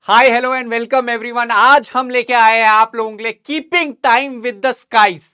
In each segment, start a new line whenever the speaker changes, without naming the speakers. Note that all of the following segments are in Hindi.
Hi hello and welcome everyone. आज हम लेके आए हैं आप लोगों के लिए keeping time with the skies,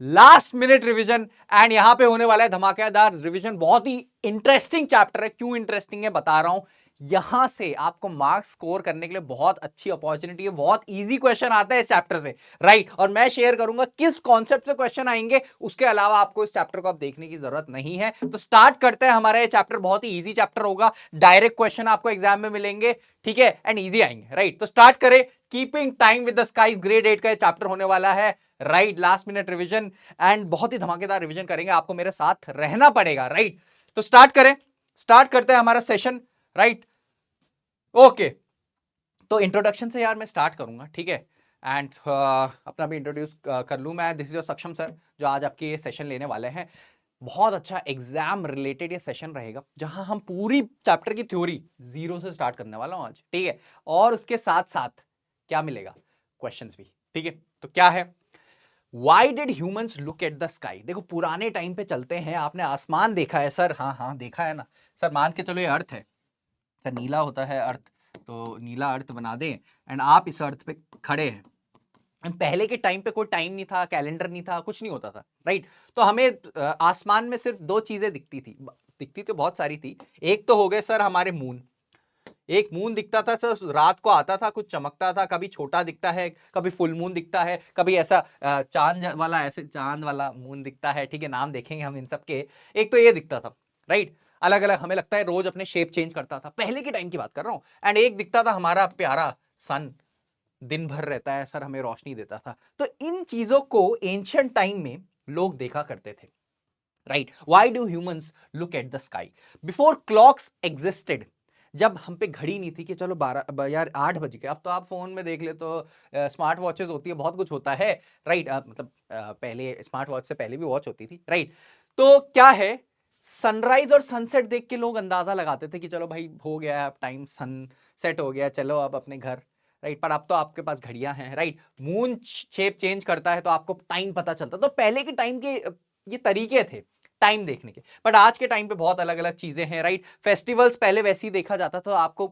last minute revision. And यहां पे होने वाला है धमाकेदार रिवीजन। बहुत ही इंटरेस्टिंग चैप्टर है। क्यों इंटरेस्टिंग है बता रहा हूं। यहां से आपको मार्क्स स्कोर करने के लिए बहुत अच्छी अपॉर्चुनिटी है। बहुत इजी क्वेश्चन आता है इस चैप्टर से, राइट। और मैं शेयर करूंगा किस कॉन्सेप्ट से क्वेश्चन आएंगे। उसके अलावा आपको इस चैप्टर को अब देखने की जरूरत नहीं है। तो स्टार्ट करते हैं। हमारा ये चैप्टर बहुत ही इजी चैप्टर होगा। डायरेक्ट क्वेश्चन आपको एग्जाम में मिलेंगे, ठीक है, एंड इजी आएंगे, राइट। तो स्टार्ट करें। Keeping time with the skies grade 8 का चैप्टर होने वाला है, right. Last minute revision and बहुत ही धमाकेदार रिवीजन करेंगे। आपको मेरे साथ रहना पड़ेगा, राइट। तो स्टार्ट करें। स्टार्ट करते हैं हमारा सेशन, राइट। ओके, तो इंट्रोडक्शन से यार मैं स्टार्ट करूंगा, ठीक है। एंड अपना भी इंट्रोड्यूस कर लूं मैं। दिस इज योर सक्षम सर, जो आज आपके ये सेशन लेने वाले हैं। बहुत अच्छा एग्जाम रिलेटेड ये सेशन रहेगा, जहां हम पूरी चैप्टर की थ्योरी जीरो से स्टार्ट करने वाला हूं आज, ठीक है। और उसके साथ साथ क्या मिलेगा, क्वेश्चंस भी, ठीक है। तो क्या है, why did humans look at the sky. देखो पुराने टाइम पे चलते हैं। आपने आसमान देखा है सर? हाँ हाँ देखा है ना सर। मान के चलो ये अर्थ है सर, नीला होता है अर्थ, तो नीला अर्थ बना दें एंड आप इस अर्थ पे खड़े हैं। पहले के टाइम पे कोई टाइम नहीं था, कैलेंडर नहीं था, कुछ नहीं होता था, राइट। तो हमें आसमान में सिर्फ दो चीजें दिखती थी। दिखती तो बहुत सारी थी। एक तो हो गए सर हमारे मून। एक मून दिखता था सर, रात को आता था, कुछ चमकता था। कभी छोटा दिखता है, कभी फुल मून दिखता है, कभी ऐसा चांद वाला, ऐसे चांद वाला मून दिखता है, ठीक है। नाम देखेंगे हम इन सब के। एक तो ये दिखता था, राइट। अलग अलग हमें लगता है रोज अपने शेप चेंज करता था, पहले के टाइम की बात कर रहा हूं। एंड एक दिखता था हमारा प्यारा सन, दिन भर रहता है सर, हमें रोशनी देता था। तो इन चीजों को एंशियंट टाइम में लोग देखा करते थे, right. Why do humans look at the sky before clocks existed. जब हम पे घड़ी नहीं थी कि चलो 12 यार 8 बज गए। अब तो आप फोन में देख ले तो स्मार्ट वॉचेस होती है, बहुत कुछ होता है, राइट। मतलब पहले स्मार्ट वॉच से पहले भी वॉच होती थी, राइट। तो क्या है, सनराइज और सनसेट देख के लोग अंदाजा लगाते थे कि चलो भाई हो गया है अब टाइम, सन सेट हो गया, चलो अब अपने घर, राइट। पर अब तो आपके पास घड़ियां हैं, राइट। मून शेप चेंज करता है तो आपको टाइम पता चलता। तो पहले के टाइम के ये तरीके थे टाइम देखने के। बट आज के टाइम पे बहुत अलग अलग चीजें हैं, राइट। फेस्टिवल्स पहले वैसे ही देखा जाता था। आपको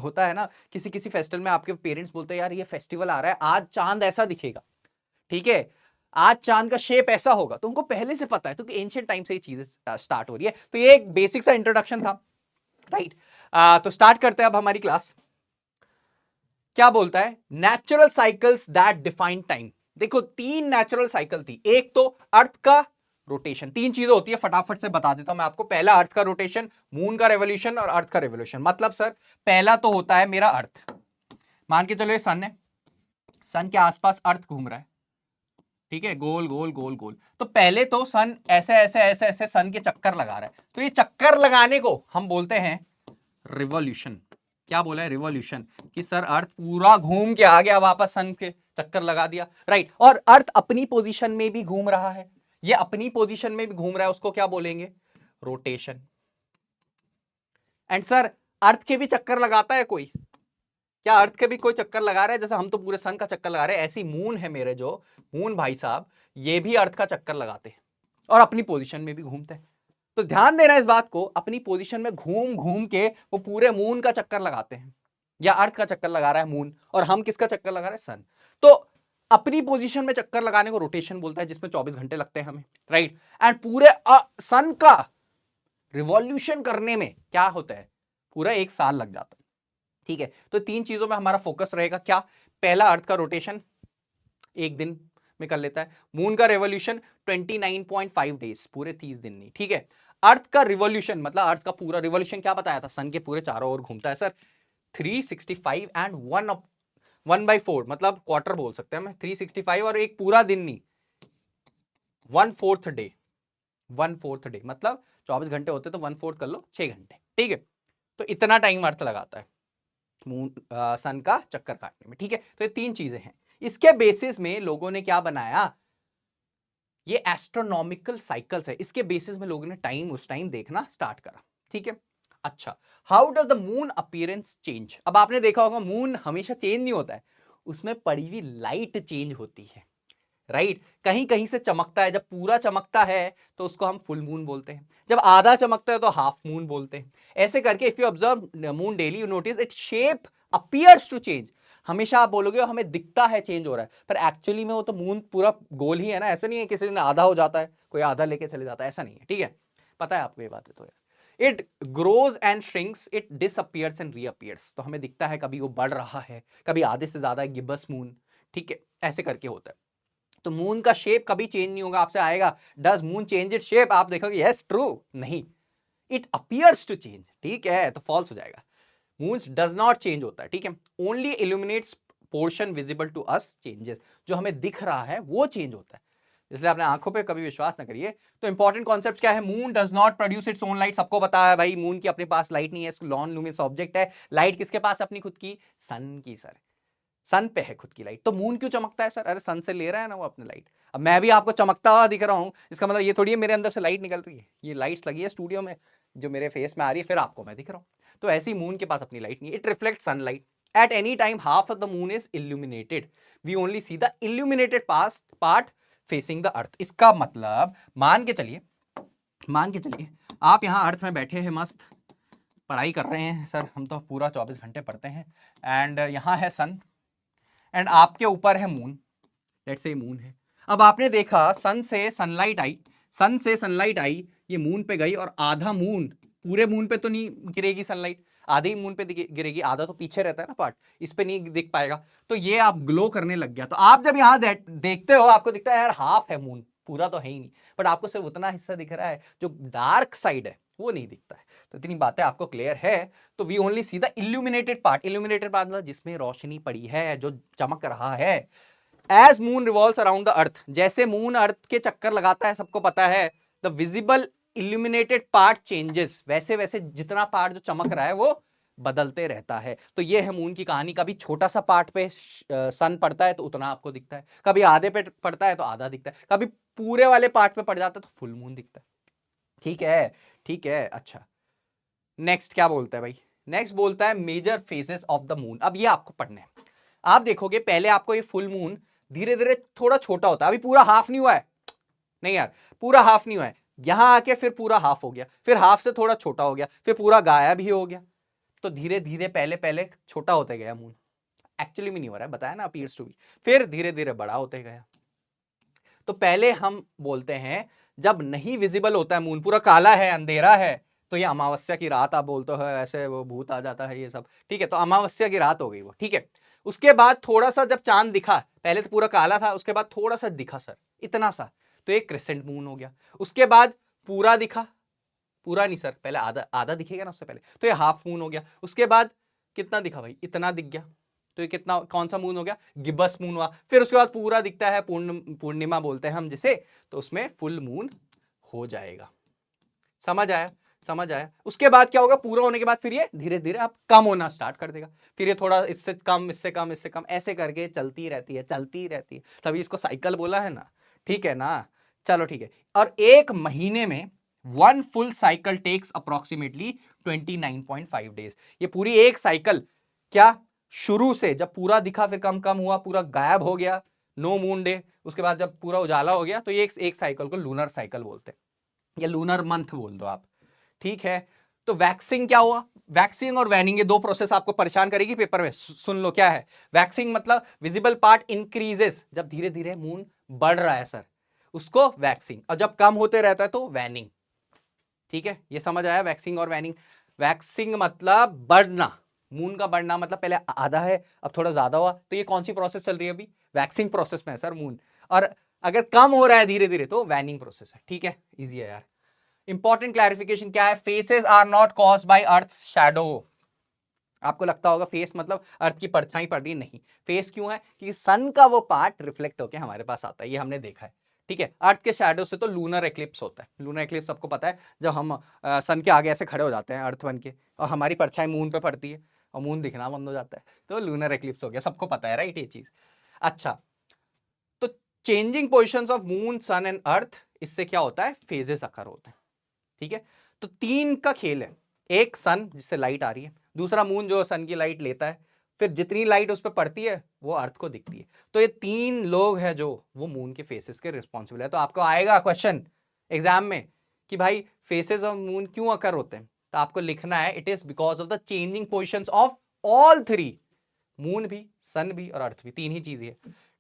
होता है ना, किसी किसी फेस्टिवल में आपके पेरेंट्स बोलते हैं यार ये फेस्टिवल आ रहा है, आज चांद ऐसा दिखेगा, ठीक है, आज चांद का शेप ऐसा होगा। तो उनको पहले से पता है, क्योंकि एंशियंट टाइम से ये चीजें स्टार्ट हो रही है। तो ये एक बेसिक सा इंट्रोडक्शन था, राइट। तो स्टार्ट करते हैं अब हमारी क्लास। क्या बोलता है, natural cycles that define time. देखो तीन नेचुरल साइकिल थी। एक तो अर्थ का रोटेशन, तीन चीजें होती है, फटाफट से बता देता हूं मैं आपको। पहला अर्थ का रोटेशन, मून का रेवोल्यूशन और अर्थ का रेवोल्यूशन। मतलब सर पहला तो होता है मेरा अर्थ। मान के चलो ये सन है, सन के आसपास अर्थ घूम रहा है, ठीक है, गोल गोल गोल गोल। तो पहले तो सन ऐसे ऐसे ऐसे ऐसे सन के चक्कर लगा रहा है। तो ये चक्कर लगाने को हम बोलते हैं रिवॉल्यूशन। क्या बोला है, रिवॉल्यूशन। कि सर अर्थ पूरा घूम के आ गया वापस, सन के चक्कर लगा दिया, राइट। और अर्थ अपनी पोजीशन में भी घूम रहा है, ये अपनी पोजीशन में भी घूम रहा है, उसको क्या बोलेंगे, रोटेशन। एंड सर अर्थ के भी चक्कर लगाता है कोई? क्या अर्थ के भी कोई चक्कर लगा रहा है? जैसे हम तो पूरे सन का चक्कर लगा रहे हैं, ऐसी मून है मेरे जो मून भाई साहब, ये भी अर्थ का चक्कर लगाते हैं और अपनी पोजीशन में भी घूमते हैं। तो ध्यान देना इस बात को, अपनी पोजीशन में घूम घूम के वो पूरे मून का चक्कर लगाते हैं, या अर्थ का चक्कर लगा रहा है मून, और हम किसका चक्कर लगा रहे हैं, सन। तो अपनी पोजीशन में चक्कर लगाने को रोटेशन बोलता है, जिसमें 24 घंटे लगते हैं हमें, राइट। एंड पूरे सन का रिवॉल्यूशन करने में क्या होता है, पूरा एक साल लग जाता है, ठीक है। तो तीन चीजों में हमारा फोकस रहेगा। क्या, पहला अर्थ का रोटेशन एक दिन में कर लेता है। मून का रेवोल्यूशन 29.5 डेज, पूरे 30 दिन नहीं, ठीक है। अर्थ का रिवॉल्यूशन मतलब अर्थ का पूरा रिवॉल्यूशन क्या बताया था, सन के पूरे चारों ओर घूमता है सर, 365 एंड 1/4, मतलब क्वार्टर बोल सकते हैं हम, 365 और एक पूरा दिन नहीं, 1/4 डे। 1/4 डे मतलब 24 घंटे होते तो 1/4 कर लो, 6 घंटे, ठीक है। तो इतना टाइम अर्थ लगाता है मून सन का चक्कर काटने में, ठीक है। तो ये तीन चीजें हैं। इसके बेसिस में लोगों ने क्या बनाया, ये एस्ट्रोनॉमिकल साइकिल्स है। इसके बेसिस में लोगों ने टाइम उस टाइम देखना स्टार्ट करा, ठीक है। अच्छा, how does the moon appearance change. अब आपने देखा होगा मून हमेशा चेंज नहीं होता है, उसमें पड़ी हुई लाइट चेंज होती है, राइट। कहीं कहीं से चमकता है, जब पूरा चमकता है तो उसको हम फुल मून बोलते हैं, जब आधा चमकता है तो हाफ मून बोलते हैं। ऐसे करके if you observe moon daily you notice it shape appears to change. हमेशा आप बोलोगे हमें दिखता है चेंज हो रहा है, पर एक्चुअली में वो तो मून पूरा गोल ही है ना, ऐसा नहीं है किसी दिन आधा हो जाता है, कोई आधा लेके चले जाता है, ऐसा नहीं है, ठीक है, पता है आपको ये बात है। तो यार it grows and shrinks, it disappears and reappears. तो हमें दिखता है कभी वो बढ़ रहा है, कभी आधे से ज्यादा गिब्बस मून, ठीक है, ऐसे करके होता है। तो मून का शेप कभी चेंज नहीं होगा। आपसे आएगा does moon change it shape, आप देखोगे यस ट्रू, नहीं, इट अपियर्स टू चेंज, ठीक है, तो फॉल्स हो जाएगा। मून्स डज नॉट चेंज होता है, ठीक है, only illuminates portion visible to us changes, जो हमें दिख रहा है वो चेंज होता है, इसलिए अपने आंखों पे कभी विश्वास ना करिए। तो इंपॉर्टेंट कॉन्सेप्ट क्या है, moon does not produce it's own light, सबको पता है भाई मून की अपने पास लाइट नहीं है, नॉन लुमिनस ऑब्जेक्ट है। लाइट किसके पास है अपनी खुद की, सन की सर, सन पे है खुद की लाइट। तो मून क्यों चमकता है सर, अरे सन से ले रहा है ना वो अपनी लाइट। अब मैं भी आपको चमकता हुआ दिख रहा हूं, इसका मतलब ये थोड़ी है मेरे अंदर से लाइट निकल रही है, ये लाइट्स लगी है स्टूडियो में जो मेरे फेस में आ रही है, फिर आपको मैं दिख रहा हूं। तो ऐसी मून के पास अपनी लाइट नहीं है, it reflect sunlight at any time, half of the moon is illuminated, we only see the illuminated part facing the earth. इसका मतलब मान के चलिए आप यहाँ अर्थ में बैठे हैं, मस्त पढ़ाई कर रहे हैं सर, हम तो पूरा 24 घंटे पढ़ते हैं, एंड यहाँ है सन एंड आपके ऊपर है मून, लेट्स से मून है। अब आपने देखा सन से सनलाइट आई, ये मून पे गई, और आधा मून, पूरे मून पे तो नहीं गिरेगी सनलाइट, आधे ही मून पे गिरेगी, आधा तो पीछे रहता है ना पार्ट, इस पे नहीं दिख पाएगा। तो ये आप ग्लो करने लग गया। तो आप जब यहाँ देखते हो आपको दिखता है यार हाफ है मून, पूरा तो है ही नहीं, बट आपको सिर्फ उतना हिस्सा दिख रहा है, जो डार्क साइड है वो नहीं दिखता है। तो इतनी बातें आपको क्लियर है। तो we only see the illuminated part मतलब जिसमें रोशनी पड़ी है, जो चमक रहा है। As moon revolves around the earth, जैसे मून अर्थ के चक्कर लगाता है, सबको पता है, the visible illuminated part changes, वैसे वैसे जितना पार्ट जो चमक रहा है वो बदलते रहता है। तो ये है मून की कहानी। कभी छोटा सा पार्ट पे सन पड़ता है तो उतना आपको दिखता है, कभी आधे पे पड़ता है तो आधा दिखता है, कभी पूरे वाले पार्ट पे पड़ जाता है तो फुल मून दिखता है। ठीक है। अच्छा, नेक्स्ट क्या बोलता है भाई, नेक्स्ट बोलता है major phases of the moon. अब ये आपको पढ़ना है। आप देखोगे पहले आपको ये फुल मून धीरे धीरे थोड़ा छोटा होता है, अभी पूरा हाफ नहीं हुआ है, नहीं यार पूरा हाफ नहीं हुआ है, यहां आके फिर पूरा हाफ हो गया, फिर हाफ से थोड़ा छोटा हो गया, फिर पूरा गायब ही हो गया। तो धीरे धीरे पहले पहले छोटा होते गया मून, एक्चुअली में नहीं हो रहा है, बताया ना, अपीयर्स टू बी, फिर धीरे धीरे बड़ा होते गया। तो पहले हम बोलते हैं जब नहीं विजिबल होता है मून, पूरा काला है, अंधेरा है, तो ये अमावस्या की रात आप बोलते हो, ऐसे वो भूत आ जाता है ये सब, ठीक है, तो अमावस्या की रात हो गई वो, ठीक है। उसके बाद थोड़ा सा जब चांद दिखा, पहले तो पूरा काला था, उसके बाद थोड़ा सा दिखा सर, इतना सा, तो एक क्रिसेंट मून हो गया। उसके बाद पूरा दिखा, पूरा नहीं सर, पहले आधा आधा दिखेगा ना उससे पहले, तो ये हाफ मून हो गया। उसके बाद कितना दिखा भाई, इतना दिख गया, तो ये कितना, कौन सा मून हो गया, गिब्बस मून हुआ। फिर उसके बाद पूरा दिखता है, पूर्णिमा बोलते हैं हम जिसे, तो उसमें फुल मून हो जाएगा। समझ आया। उसके बाद क्या होगा, पूरा होने के बाद फिर ये धीरे धीरे अब कम होना स्टार्ट कर देगा, फिर ये थोड़ा इससे कम, इससे कम, इससे कम, ऐसे करके चलती रहती है, तभी इसको साइकिल बोला है ना, ठीक है ना। चलो ठीक है। और एक महीने में 1 full cycle takes approximately 29.5 days. ये पूरी एक साइकिल क्या, शुरू से जब पूरा दिखा, फिर कम कम हुआ, पूरा गायब हो गया, नो मून डे, उसके बाद जब पूरा उजाला हो गया, तो ये एक साइकिल को लूनर साइकिल बोलते हैं, या लूनर मंथ बोल दो आप, ठीक है। तो वैक्सिंग क्या हुआ, वैक्सिंग और वैनिंग, ये दो प्रोसेस आपको परेशान करेगी पेपर में, सुन लो क्या है। वैक्सिंग मतलब विजिबल पार्ट इंक्रीजेस, जब धीरे धीरे मून बढ़ रहा है सर, उसको वैक्सिंग, और जब कम होते रहता है तो वैनिंग, ठीक है, ये समझ आया वैक्सिंग और वैनिंग। वैक्सिंग मतलब बढ़ना, मून का बढ़ना मतलब पहले आधा है अब थोड़ा ज्यादा हुआ, तो ये कौन सी प्रोसेस चल रही है अभी, वैक्सिंग प्रोसेस में है सर मून। और अगर कम हो रहा है धीरे धीरे तो वैनिंग प्रोसेस है, ठीक है, इजी है यार। इंपॉर्टेंट क्लैरिफिकेशन क्या है, phases are not caused by earth shadow. आपको लगता होगा फेस मतलब अर्थ की परछाई पड़ रही, नहीं, फेस क्यों है, क्योंकि सन का वो पार्ट रिफ्लेक्ट होकर हमारे पास आता है, ये हमने देखा है, ठीक है। अर्थ के शैडो से तो लूनर एक्लिप्स होता है, लूनर एक्लिप्स सबको पता है, जब हम सन के आगे ऐसे खड़े हो जाते हैं अर्थ बन के, और हमारी परछाई मून पे पड़ती है और मून दिखना बंद हो जाता है, तो लूनर एक्लिप्स हो गया, सबको पता है राइट ये चीज। अच्छा, तो changing position of moon, sun and earth, इससे क्या होता है, फेजेस अकर होते हैं, ठीक है। तो 3 का खेल है, एक सन जिससे लाइट आ रही है, दूसरा मून जो सन की लाइट लेता है, फिर जितनी लाइट उस पर पड़ती है वो अर्थ को दिखती है। तो ये 3 लोग हैं जो वो मून के फेसेस के रिस्पॉन्सिबल है। तो आपको आएगा क्वेश्चन एग्जाम में कि भाई फेसेस ऑफ मून क्यों अकर होते हैं, तो आपको लिखना है it is because of the changing positions of all 3 moon भी, सन भी और अर्थ भी, 3 ही चीजें है।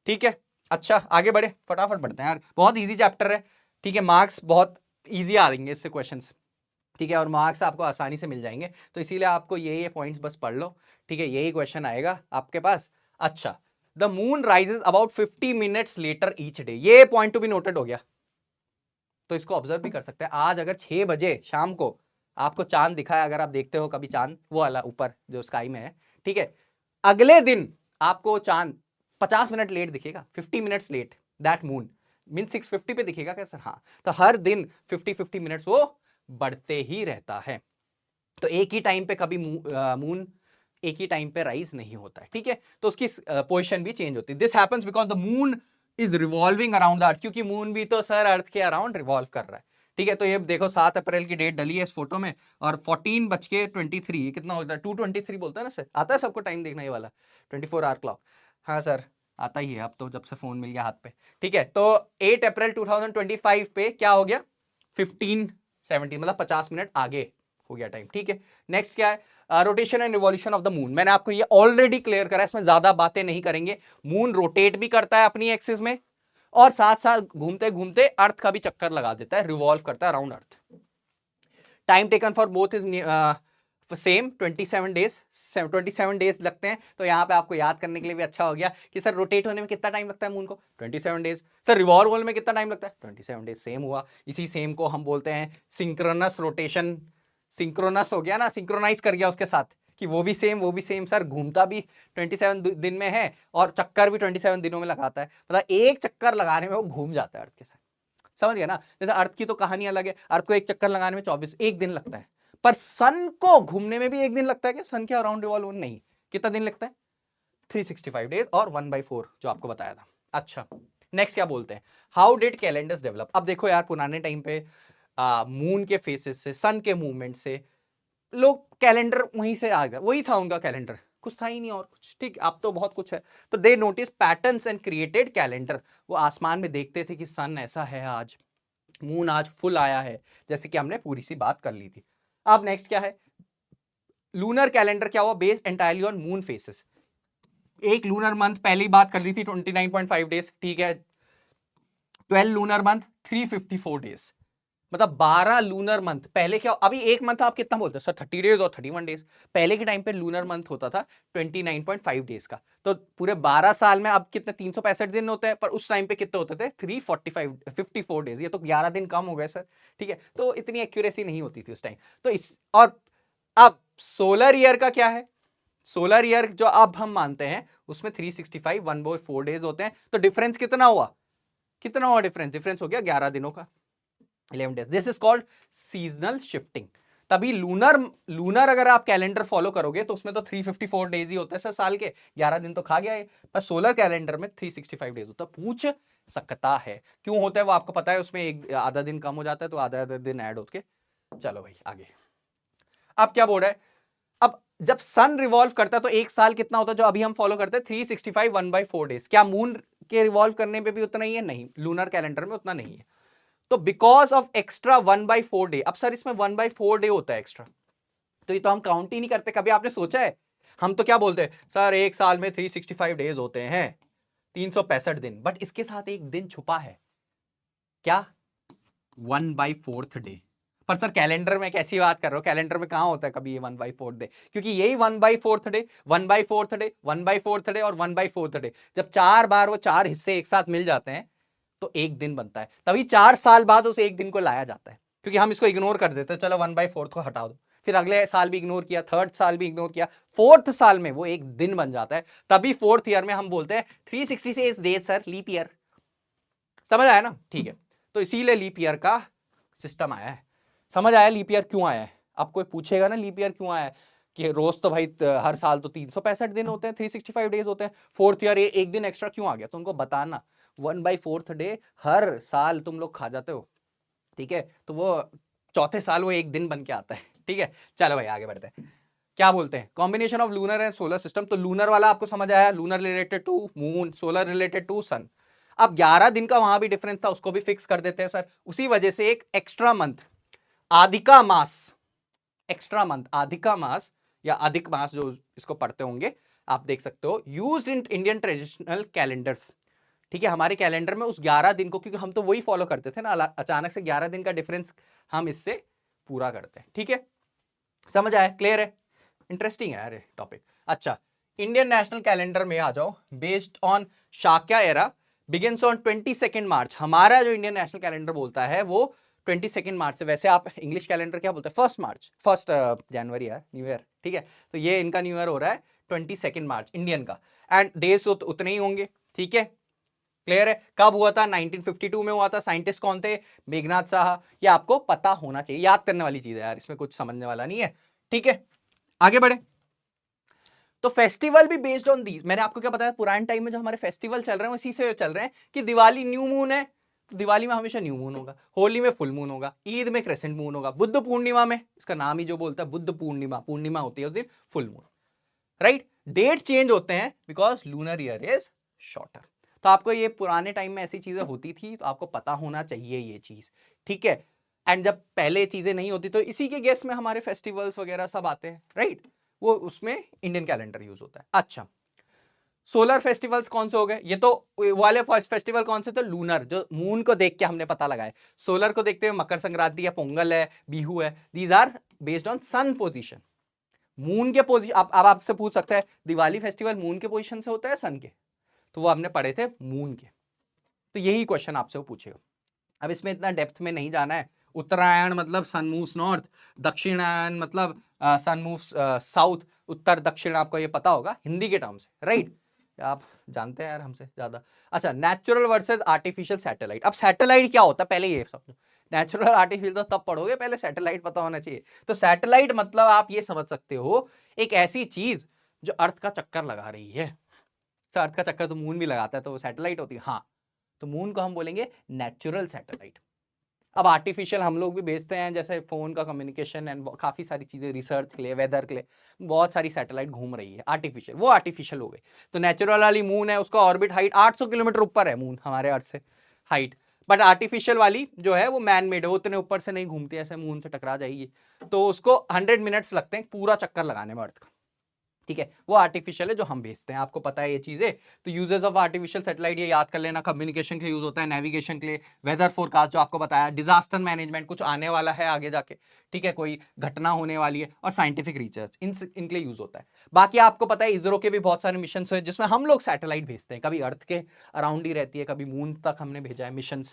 ठीक है, अच्छा आगे बढ़े, फटाफट बढ़ते हैं यार, बहुत इजी चैप्टर है। ठीक है, मार्क्स बहुत इजी आ जाएंगे इससे क्वेश्चंस। ठीक है, और मार्क्स आपको आसानी से मिल जाएंगे, तो इसीलिए आपको ये पॉइंट्स बस पढ़ लो। ठीक है, यही क्वेश्चन आएगा आपके पास। अच्छा, the moon rises about 50 minutes later each day, ये पॉइंट टू बी नोटेड हो गया। तो इसको ऑब्जर्व भी कर सकते हैं, आज अगर 6 बजे शाम को आपको चांद दिखा है, अगर आप देखते हो कभी चांद, वो वाला ऊपर जो स्काई में है, ठीक है, अगले दिन आपको चांद 50 मिनट लेट दिखेगा, 50 minutes late, that moon mean 6:50 पे दिखेगा क्या सर? हाँ, तो हर दिन 50 मिनट्स वो बढ़ते ही रहता है। तो एक ही टाइम पे कभी मून एक ही टाइम पे राइज नहीं होता है। ठीक है, तो उसकी पोजीशन भी चेंज होती है। This happens because the moon is revolving around the अर्थ, क्योंकि मून भी तो सर अर्थ के अराउंड रिवॉल्व कर रहा है। ठीक है, तो ये देखो 7 अप्रैल की डेट डली है इस फोटो में, और 14:23 कितना होता है, 2:23 बोलता है ना सर, आता है सबको टाइम देखना ये वाला 24 आवर क्लॉक? हाँ सर, आता ही है अब तो, जब से फोन मिल गया हाथ पे। ठीक है, तो 8 अप्रैल 2025 पे क्या हो गया, 15:17, मतलब 50 मिनट आगे हो गया टाइम। ठीक है, नेक्स्ट क्या है, rotation and revolution of the moon. मैंने आपको ये ऑलरेडी क्लियर करा है, इसमें ज्यादा बातें नहीं करेंगे। मून रोटेट भी करता है अपनी एक्सिस में, और साथ साथ घूमते घूमते अर्थ का भी चक्कर लगा देता है, रिवॉल्व करता है around earth. Time taken for both is same 27 days, 27 days लगते हैं। तो यहाँ पे आपको याद करने के लिए भी अच्छा हो गया कि सर रोटेट होने में कितना टाइम लगता है मून को, 27 डेज। सर रिवॉल्व होने में कितना टाइम लगता है, 27 डेज। सेम हुआ, इसी सेम को हम बोलते हैं सिंक्रोनस रोटेशन। सिंक्रोनस हो गया ना, सिंक्रोनाइज कर गया उसके साथ, कि वो भी सेम वो भी सेम। सर घूमता भी 27 दिन में है, और चक्कर भी 27 दिनों में लगाता है, मतलब एक चक्कर लगाने में वो घूम जाता है अर्थ के साथ। समझ गया ना? जैसे अर्थ की तो कहानी अलग है, अर्थ को एक चक्कर लगाने में 24 एक दिन लगता है, पर सन को घूमने में भी एक दिन लगता है क्या? सन के अराउंड रिवॉल्व नहीं, कितना दिन लगता है? 365 डेज और 1/4 जो आपको बताया था। अच्छा, नेक्स्ट क्या बोलते हैं, हाउ डिड कैलेंडर्स डेवलप? अब देखो यार, पुराने टाइम पे मून के फेसेस से, सन के मूवमेंट से लोग कैलेंडर वहीं से आ गए, वही था उनका कैलेंडर, कुछ था ही नहीं और कुछ। ठीक, अब तो बहुत कुछ है। तो दे notice patterns and created calendar. वो आसमान में देखते थे कि सन ऐसा है आज, मून आज फुल आया है, जैसे कि हमने पूरी सी बात कर ली थी। अब नेक्स्ट क्या है, लूनर कैलेंडर क्या हुआ, based entirely on moon faces. एक लूनर मंथ पहले ही बात कर ली थी, 29.5 डेज। ठीक है, 12 लूनर मंथ 354 डेज, मतलब 12 लूनर मंथ। पहले क्या, अभी एक मंथ आप कितना बोलते हैं सर, 30 डेज और 31 डेज। पहले के टाइम पे लूनर मंथ होता था 29.5 डेज का। तो पूरे 12 साल में अब कितने 365 दिन होते हैं, पर उस टाइम पे कितने होते थे, 354 डेज। ये तो 11 दिन कम हो गए सर। ठीक है, तो इतनी एक्यूरेसी नहीं होती थी उस टाइम। तो इस, और अब सोलर ईयर का क्या है, सोलर ईयर जो अब हम मानते हैं उसमें 365 1/4 डेज होते हैं। तो डिफरेंस कितना हुआ, कितना हुआ डिफरेंस? डिफरेंस हो गया 11 दिनों का, 11 days. This is called seasonal shifting. तभी लूनर लूनर अगर आप कैलेंडर फॉलो करोगे तो उसमें तो 354 डेज ही होते हैं सर साल के, 11 दिन तो खा गया है। पर सोलर कैलेंडर में 365 डेज होता है। पूछ सकता है क्यों होता है वो आपको पता है, उसमें एक आधा दिन कम हो जाता है, तो आधा आधा दिन ऐड होके। चलो भाई आगे, अब क्या बोल रहा है, अब जब सन रिवॉल्व करता है तो एक साल कितना होता है, जो अभी हम फॉलो करते हैं 365 1/4 डेज। क्या मून के रिवॉल्व करने पे भी उतना ही है? नहीं, लूनर कैलेंडर में उतना नहीं है। तो बिकॉज ऑफ एक्स्ट्रा 1/4 डे, अब सर इसमें 1/4 डे होता है एक्स्ट्रा, तो ये तो हम काउंट ही नहीं करते। कभी आपने सोचा है? हम तो क्या बोलते हैं सर, एक साल में 365 डेज होते हैं, 365 दिन, बट इसके साथ एक दिन छुपा है, क्या? 1/4 डे। पर सर कैलेंडर में कैसी बात कर रहे हो, कैलेंडर में कहां होता है कभी ये 1/4 डे? क्योंकि यही 1/4 डे, 1/4 डे, 1/4 डे और 1/4 डे, जब 4 बार वो 4 हिस्से एक साथ मिल जाते हैं तो एक दिन बनता है। तभी 4 साल बाद उस एक दिन को लाया जाता है, क्योंकि हम इसको इग्नोर कर देते हैं, चलो 1/4 को हटा दो, फिर अगले साल भी इग्नोर किया, थर्ड साल भी इग्नोर किया, फोर्थ साल में वो एक दिन बन जाता है। तभी फोर्थ ईयर में हम बोलते हैं 366 डेज सर, लीप ईयर। समझ आया ना? ठीक है, तो इसीलिए लीप ईयर का सिस्टम आया है। समझ आया लीप ईयर क्यों आया है? अब कोई पूछेगा ना लीप ईयर क्यों आया है, कि रोज तो भाई हर साल तो 365 दिन होते हैं, 365 डेज होते हैं, फोर्थ ईयर ये एक दिन एक्स्ट्रा क्यों आ गया? तो उनको बताना 1/4 डे हर साल तुम लोग खा जाते हो, ठीक है, तो वो चौथे साल वो एक दिन बन के आता है। ठीक है, चलो भाई आगे बढ़ते हैं। क्या बोलते हैं, combination of lunar and solar system. तो लूनर वाला आपको समझ आया, lunar related to moon, solar related to sun. अब 11 दिन का वहां भी डिफरेंस था, उसको भी फिक्स कर देते हैं सर। उसी वजह से एक एक्स्ट्रा मंथ, आधिका मास, एक्स्ट्रा मंथ, आधिका मास या अधिक मास जो इसको पढ़ते होंगे, आप देख सकते हो, used in Indian traditional calendars. ठीक है, हमारे कैलेंडर में उस 11 दिन को, क्योंकि हम तो वही फॉलो करते थे ना, अचानक से 11 दिन का डिफरेंस हम इससे पूरा करते हैं। ठीक है, समझ आया, क्लियर है, इंटरेस्टिंग है यार टॉपिक। अच्छा, इंडियन नेशनल कैलेंडर में आ जाओ, based on Shakya era, begins on 22 मार्च। हमारा जो इंडियन नेशनल कैलेंडर बोलता है वो 22 मार्च से, वैसे आप इंग्लिश कैलेंडर क्या बोलते हैं, 1 मार्च, 1 जनवरी है न्यू ईयर। ठीक है, तो ये इनका न्यू ईयर हो रहा है 22 मार्च इंडियन का, एंड डेज उतने ही होंगे। ठीक है, क्लियर है। कब हुआ था, 1952 में हुआ था। साइंटिस्ट कौन थे, मेघनाथ साहा। ये आपको पता होना चाहिए, याद करने वाली चीज है यार, इसमें कुछ समझने वाला नहीं है। ठीक है, आगे बढ़े। तो फेस्टिवल भी बेस्ड ऑन दीज, मैंने आपको क्या बताया, पुराने टाइम में जो हमारे फेस्टिवल चल रहे हैं इसी से चल रहे हैं कि दिवाली न्यू मून है, दिवाली में हमेशा न्यू मून होगा, होली में फुल मून होगा, ईद में क्रेसेंट मून होगा, बुद्ध पूर्णिमा में, इसका नाम ही जो बोलता है बुद्ध पूर्णिमा, पूर्णिमा होती है उस दिन, full moon. Right, date change होते हैं because lunar year is shorter. तो आपको ये पुराने टाइम में ऐसी चीजें होती थी, तो आपको पता होना चाहिए ये चीज। ठीक है, एंड जब पहले चीजें नहीं होती तो इसी के गेस में हमारे फेस्टिवल्स वगैरह सब आते हैं। राइट, वो उसमें इंडियन कैलेंडर यूज होता है। अच्छा, सोलर फेस्टिवल्स कौन से हो गए, ये तो वाले फेस्टिवल कौन से थे, लूनर, जो मून को देख के हमने पता लगाए। सोलर को देखते हुए मकर संक्रांति या पोंगल है, बिहू है, these are based on sun position, moon के पोजिशन। अब आपसे पूछ सकता है दिवाली फेस्टिवल मून के पोजिशन से होता है सन के, तो वो हमने पढ़े थे मून के, तो यही क्वेश्चन आपसे वो पूछेगा। अब इसमें इतना डेप्थ में नहीं जाना है। उत्तरायण मतलब सन मूव्स नॉर्थ, दक्षिणायन मतलब सन मूव्स साउथ, उत्तर दक्षिण आपको ये पता होगा हिंदी के टर्म से। राइट, आप जानते हैं यार हमसे ज्यादा। अच्छा, नेचुरल वर्सेस आर्टिफिशियल सैटेलाइट। अब सैटेलाइट क्या होता है पहले ये समझो, नेचुरल आर्टिफिशियल तो तब पढ़ोगे, पहले सैटेलाइट पता होना चाहिए। तो सैटेलाइट मतलब आप ये समझ सकते हो, एक ऐसी चीज जो अर्थ का चक्कर लगा रही है। अर्थ का चक्कर तो मून भी लगाता है, तो वो सैटेलाइट होती है। हाँ, तो मून को हम बोलेंगे नेचुरल सैटेलाइट। अब आर्टिफिशियल हम लोग भी भेजते हैं, जैसे फोन का कम्युनिकेशन एंड काफी सारी चीजें, रिसर्च के लिए, वेदर के लिए, बहुत सारी सैटेलाइट घूम रही है आर्टिफिशियल, वो आर्टिफिशियल हो गई। तो नेचुरल वाली मून है, उसका ऑर्बिट हाइट 800 किलोमीटर ऊपर है मून हमारे अर्थ से हाइट, बट आर्टिफिशियल वाली जो है वो मैन मेड है, वो उतने ऊपर से नहीं घूमती, ऐसे मून से टकरा जाएगी, तो उसको 100 मिनट्स लगते हैं पूरा चक्कर लगाने में अर्थ का। ठीक है, वो आर्टिफिशियल है जो हम भेजते हैं, आपको पता है ये चीजें। तो यूजेस ऑफ आर्टिफिशियल सैटेलाइट ये याद कर लेना, कम्युनिकेशन के लिए यूज होता है, नेविगेशन के लिए, वेदर फोरकास्ट जो आपको बताया, डिजास्टर मैनेजमेंट, कुछ आने वाला है आगे जाके, ठीक है, कोई घटना होने वाली है, और साइंटिफिक रिसर्च, इनके लिए यूज होता है। बाकी आपको पता है इसरो के भी बहुत सारे मिशन है जिसमें हम लोग सैटेलाइट भेजते हैं, कभी अर्थ के अराउंड ही रहती है, कभी मून तक हमने भेजा है मिशन।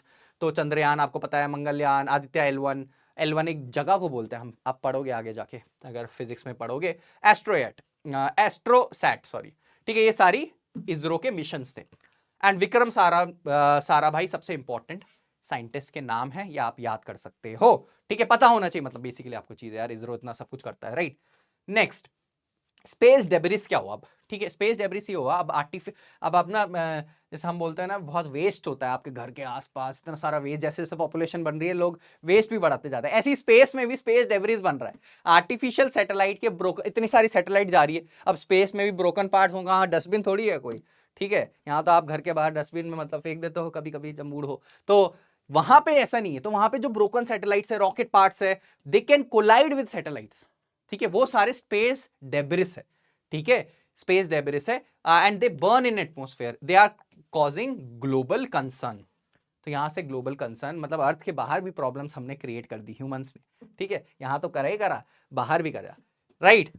तो चंद्रयान आपको पता है, मंगलयान, आदित्य L1, L1 एक जगह को बोलते हैं, हम आप पढ़ोगे आगे जाके अगर फिजिक्स में पढ़ोगे, एस्ट्रोएट, एस्ट्रोसैट सॉरी। ठीक है, ये सारी इसरो के मिशंस थे। एंड विक्रम साराभाई सबसे इंपॉर्टेंट साइंटिस्ट के नाम है, या आप याद कर सकते हो। ठीक है, पता होना चाहिए, मतलब बेसिकली आपको चीज यार, इसरो इतना सब कुछ करता है। राइट, नेक्स्ट, स्पेस डेब्रिस क्या हुआ अब। ठीक है, स्पेस डेब्रिस ही हुआ अब अब अपना जैसे हम बोलते हैं ना, बहुत वेस्ट होता है आपके घर के आसपास, इतना सारा वेस्ट, जैसे जैसे पॉपुलेशन बन रही है लोग वेस्ट भी बढ़ाते जाते हैं, ऐसी स्पेस में भी स्पेस डेब्रिस बन रहा है। आर्टिफिशियल सैटेलाइट के इतनी सारी सैटेलाइट जा रही है, अब स्पेस में भी ब्रोकन पार्ट्स होंगे। हाँ, डस्टबिन थोड़ी है कोई, ठीक है, यहाँ तो आप घर के बाहर डस्टबिन में मतलब फेंक देते हो कभी कभी जब मूड हो, तो वहां पे ऐसा नहीं है। तो वहां पे जो ब्रोकन सैटेलाइट्स है, रॉकेट पार्ट्स है, they can collide with satellites. ठीक है, वो सारे स्पेस डेब्रिस है। ठीक है, स्पेस डेब्रिस है, and they burn in atmosphere, they are causing global concern. तो यहां से ग्लोबल कंसर्न मतलब अर्थ के बाहर भी प्रॉब्लम्स हमने क्रिएट कर दी ह्यूमंस ने। ठीक है, यहां तो करा ही करा, बाहर भी करा। राइट,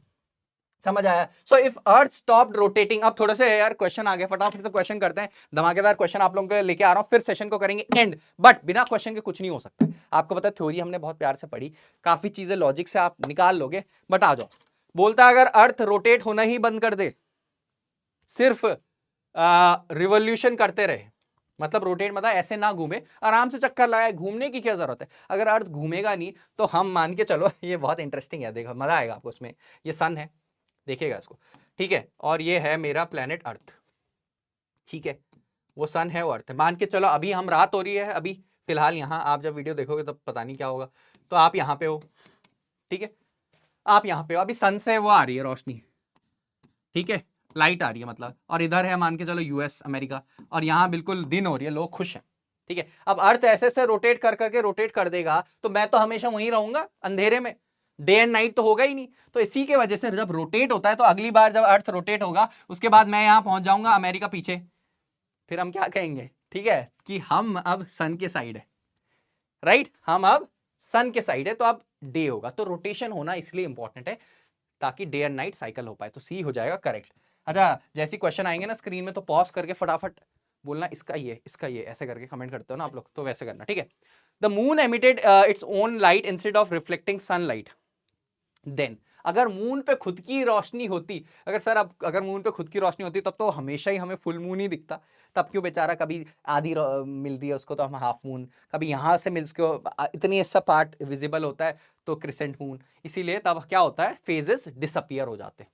समझ आया। So if earth stopped rotating, अब थोड़े से यार क्वेश्चन आ गए, फटाफट से क्वेश्चन करते हैं, धमाकेदार क्वेश्चन आप लोगों के लेके आ रहा हूं, फिर सेशन को करेंगे एंड। बट बिना क्वेश्चन के कुछ नहीं हो सकता। आपको पता है थ्योरी हमने बहुत प्यार से पढ़ी, काफी चीजें लॉजिक से आप निकाल लोगे, बट आ जाओ। बोलता है अगर अर्थ रोटेट होना ही बंद कर दे, सिर्फ रिवॉल्यूशन करते रहे, मतलब रोटेट मतलब ऐसे ना घूमे, आराम से चक्कर लगाए, घूमने की क्या जरूरत है। अगर अर्थ घूमेगा नहीं तो हम मान के चलो, ये बहुत इंटरेस्टिंग है, देखो मजा आएगा आपको इसमें। ये सन है, देखिएगा इसको, ठीक है, और ये है मेरा प्लेनेट अर्थ। ठीक है, वो सन है, वो अर्थ है, मान के चलो अभी हम रात हो रही है, अभी फिलहाल यहाँ, आप जब वीडियो देखोगे तब पता नहीं क्या होगा। तो आप यहाँ पे हो, ठीक है, आप यहाँ पे हो, अभी सन से वो आ रही है रोशनी, ठीक है, लाइट आ रही है मतलब, और इधर है मान के चलो यूएस अमेरिका, और यहाँ बिल्कुल दिन हो रही है, लोग खुश हैं। ठीक है, अब अर्थ ऐसे ऐसे रोटेट कर करके रोटेट कर देगा, तो मैं तो हमेशा वहीं रहूंगा अंधेरे में। डे एंड नाइट तो होगा ही नहीं। तो इसी के वजह से जब रोटेट होता है तो अगली बार जब अर्थ रोटेट होगा उसके बाद मैं यहां पहुंच जाऊंगा अमेरिका पीछे, फिर हम क्या कहेंगे, ठीक है, कि हम अब सन के साइड है, राइट, हम अब सन के साइड है, तो अब डे होगा। तो रोटेशन होना इसलिए इंपॉर्टेंट है ताकि डे एंड नाइट साइकिल हो पाए। तो सी हो जाएगा करेक्ट। अच्छा, जैसे क्वेश्चन आएंगे ना स्क्रीन में तो पॉज करके फटाफट बोलना इसका ये ऐसे करके कमेंट करते हो ना आप लोग, तो वैसे करना, ठीक है। The moon emitted its own light instead of reflecting sunlight, then अगर मून पे खुद की रोशनी होती, अगर सर अब अगर मून पे खुद की रोशनी होती तब तो हमेशा ही हमें फुल मून ही दिखता, तब क्यों बेचारा, कभी आधी मिल रही है उसको तो हम हाफ मून, कभी यहां से मिल के इतनी ऐसा पार्ट विजिबल होता है तो क्रिसेंट मून, इसीलिए तब क्या होता है, फेजेस डिसअपियर हो जाते हैं,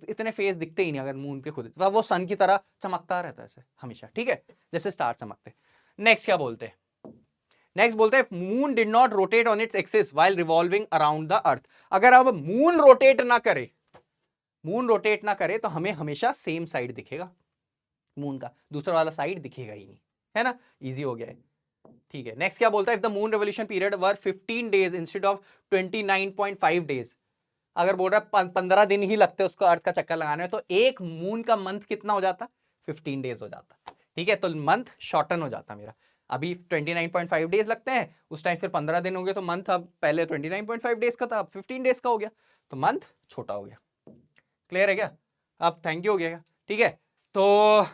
इतने फेज दिखते ही नहीं अगर मून पे खुद, वो सन की तरह चमकता रहता है हमेशा, ठीक है, जैसे स्टार चमकते। नेक्स्ट क्या बोलते हैं, नेक्स्ट बोलते हैं moon did not rotate on its axis while revolving around the अर्थ। अगर अब मून रोटेट ना करे, मून रोटेट ना करे तो हमें हमेशा सेम साइड दिखेगा मून का, दूसरा वाला साइड दिखेगा ही नहीं, है ना, इजी हो गया है, ठीक है। नेक्स्ट क्या बोलता है, if the moon revolution period were 15 days instead of 29.5 days, अगर बोल रहा है 15 दिन ही लगते उसको अर्थ का चक्कर लगाने में, तो एक मून का मंथ कितना हो जाता, 15 डेज हो जाता, ठीक है, तो मंथ शॉर्टन हो जाता मेरा। अभी 29.5 डेज लगते हैं, उस टाइम फिर 15 दिन हो गए, तो मंथ अब पहले 29.5 डेज का था, अब 15 डेज का हो गया, तो मंथ छोटा हो गया। क्लियर है क्या, अब थैंक यू हो गया, ठीक है। तो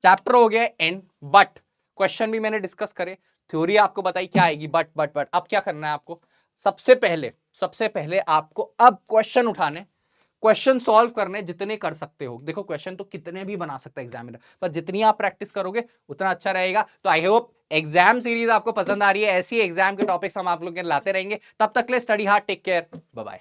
चैप्टर हो गया एंड, बट क्वेश्चन भी मैंने डिस्कस करे, थ्योरी आपको बताई क्या आएगी, बट अब क्या करना है आपको, सबसे पहले आपको अब क्वेश्चन उठाने, क्वेश्चन सॉल्व करने जितने कर सकते हो। देखो क्वेश्चन तो कितने भी बना सकता है एग्जामिनर, पर जितनी आप प्रैक्टिस करोगे उतना अच्छा रहेगा। तो आई होप एग्जाम सीरीज आपको पसंद आ रही है, ऐसी एग्जाम के टॉपिक्स हम आप लोग लाते रहेंगे। तब तक ले study hard, take care, bye bye.